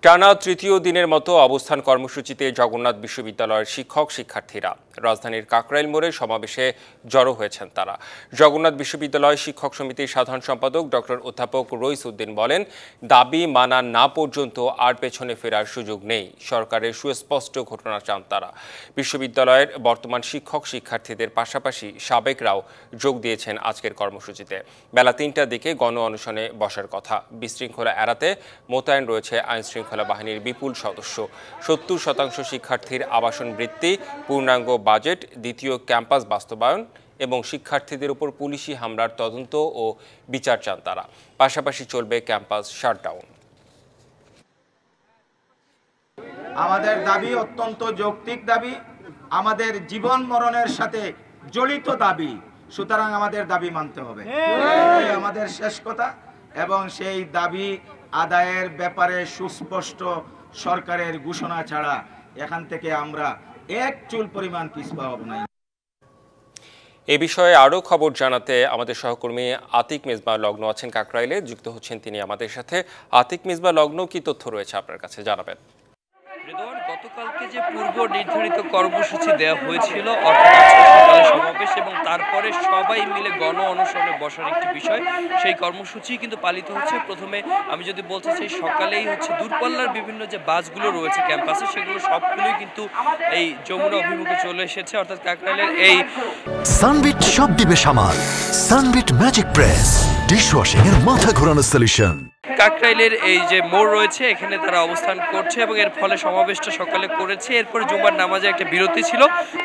টানা তৃতীয় দিনের মতো অবস্থান কর্মসূচিতে জগন্নাথ বিশ্ববিদ্যালয়ের শিক্ষক শিক্ষার্থীরা রাজধানীর কাকরাইল মোড়ে সমাবেশে জড়ো হয়েছেন তারা। জগন্নাথ বিশ্ববিদ্যালয় শিক্ষক সমিতির সাধারণ সম্পাদক ডক্টর অধ্যাপক রইস উদ্দিন বলেন, দাবি মানা না পর্যন্ত আর পেছনে ফেরার সুযোগ নেই। সরকারের সুস্পষ্ট ঘোষণা চান তারা। বিশ্ববিদ্যালয়ের বর্তমান শিক্ষক শিক্ষার্থীদের পাশাপাশি সাবেকরাও যোগ দিয়েছেন আজকের কর্মসূচিতে। বেলা ৩টার দিকে গণ অনশনে বসার কথা। বিশৃঙ্খলা এড়াতে মোতায়েন রয়েছে আইনশৃঙ্খলা বাহিনীর বিপুল সদস্য। ৭০% শিক্ষার্থীর আবাসন বৃত্তি, পূর্ণাঙ্গ বাজেট, দ্বিতীয় ক্যাম্পাস বাস্তবায়ন এবং শিক্ষার্থীদের উপর পুলিশি হামলার তদন্ত ও বিচার চান তারা। পাশাপাশি চলবে ক্যাম্পাস শাটডাউন। আমাদের দাবি অত্যন্ত যৌক্তিক দাবি, আমাদের জীবন মরণের সাথে জড়িত দাবি, সুতরাং আমাদের দাবি মানতে হবে, আমাদের শেষ কথা। এবং সেই দাবি আদায়ের ব্যাপারে সুস্পষ্ট সরকারের ঘোষণা ছাড়া এখান থেকে আমরা এক চুল পরিমাণ পিছপা হব না। এ বিষয়ে আরও খবর জানাতে আমাদের সহকর্মী আতিক মিসবাহ লগ্ন আছেন কাকরাইলে, যুক্ত হচ্ছেন তিনি আমাদের সাথে। আতিক মিসবাহ লগ্ন, কি তথ্য রয়েছে আপনার কাছে জানাবেন? গতকালকে যে পূর্ব নির্ধারিত কর্মসূচি দেওয়া হয়েছিল, অর্থাৎ সকালে সমাবেশ এবং তারপরে সবাই মিলে গণ অনশনে বসার একটি বিষয়, সেই কর্মসূচি কিন্তু পালিত হচ্ছে। প্রথমে আমি যদি বলতে চাই, সকালেই দূরপাল্লার বিভিন্ন যে বাসগুলো রয়েছে ক্যাম্পাসে, সেগুলো সবগুলোই কিন্তু এই যমুনা অভিমুখে চলে এসেছে, অর্থাৎ কাকরাইলের এই সানবিট সব দিবে সামাল। সানবিট ম্যাজিক প্রেস ডিশওয়াশিং এর মাথা ঘোরানো সলিউশন। কাকরাইলের এই যে মোড় রয়েছে, এখানে তারা অবস্থান করছে এবং এর ফলে সমাবেশটা সকালে করেছে। এরপরে জুমার নামাজে একটা বিরতি ছিল,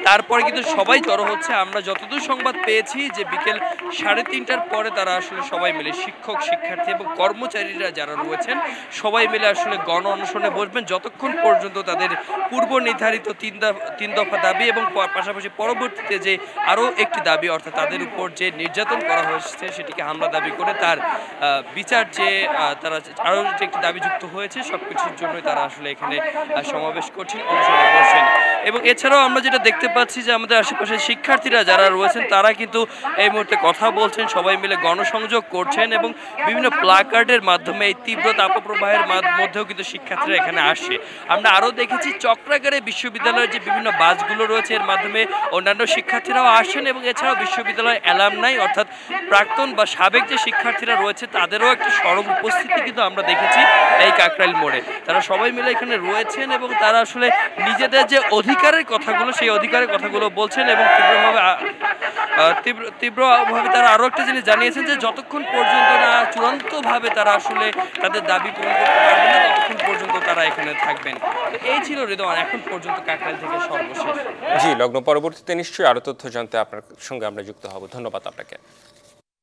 তারপরে কিন্তু সবাই জড়ো হচ্ছে। আমরা যতদূর সংবাদ পেয়েছি যে বিকেল 3:30টার পরে তারা সবাই মিলে শিক্ষক শিক্ষার্থী এবং কর্মচারীরা যারা রয়েছেন সবাই মিলে গণ অনশনে বসবেন, যতক্ষণ পর্যন্ত তাদের পূর্ব নির্ধারিত তিন দফা দাবি এবং পাশাপাশি পরবর্তীতে যে আরও একটি দাবি, অর্থাৎ তাদের উপর যে নির্যাতন করা হয়েছে সেটিকে হামলা দাবি করে তার বিচার, যে তারা আরও যে একটি দাবি যুক্ত হয়েছে, সবকিছুর জন্যই তারা এখানে সমাবেশ করছেন, অনশনে বসছেন। এবং এছাড়াও আমরা যেটা দেখতে পাচ্ছি যে আমাদের আশেপাশে শিক্ষার্থীরা যারা রয়েছেন তারা কিন্তু এই মুহূর্তে কথা বলছেন, সবাই মিলে গণসংযোগ করছেন এবং বিভিন্ন প্লাকার্ডের মাধ্যমে এই তীব্র তাপপ্রবাহের মধ্যেও কিন্তু শিক্ষার্থীরা এখানে আসে। আমরা আরও দেখেছি চক্রাকারে বিশ্ববিদ্যালয়ের যে বিভিন্ন বাসগুলো রয়েছে, এর মাধ্যমে অন্যান্য শিক্ষার্থীরাও আসেন এবং এছাড়াও বিশ্ববিদ্যালয়ের অ্যালামনাই, অর্থাৎ প্রাক্তন বা সাবেক যে শিক্ষার্থীরা রয়েছে তাদেরও একটি সরব উপস্থিতি কিন্তু আমরা দেখেছি এই কাকরাইল মোড়ে। তারা সবাই মিলে এখানে রয়েছেন এবং তারা নিজেদের যে অধিকারের কথাগুলো, সেই অধিকারের কথাগুলো বলছেন এবং তীব্রভাবে তারা আরও একটা জিনিস জানিয়েছেন যে যতক্ষণ পর্যন্ত না চূড়ান্তভাবে তারা তাদের দাবি পূরণ করতে পারবেন না, ততক্ষণ পর্যন্ত তারা এখানে থাকবেন। এই ছিল রিদওয়ান এখন পর্যন্ত কাকরাইল থেকে সর্বশেষ। জি লগ্ন, পরবর্তীতে নিশ্চয়ই আরও তথ্য জানতে আপনার সঙ্গে আমরা যুক্ত হব। ধন্যবাদ আপনাকে।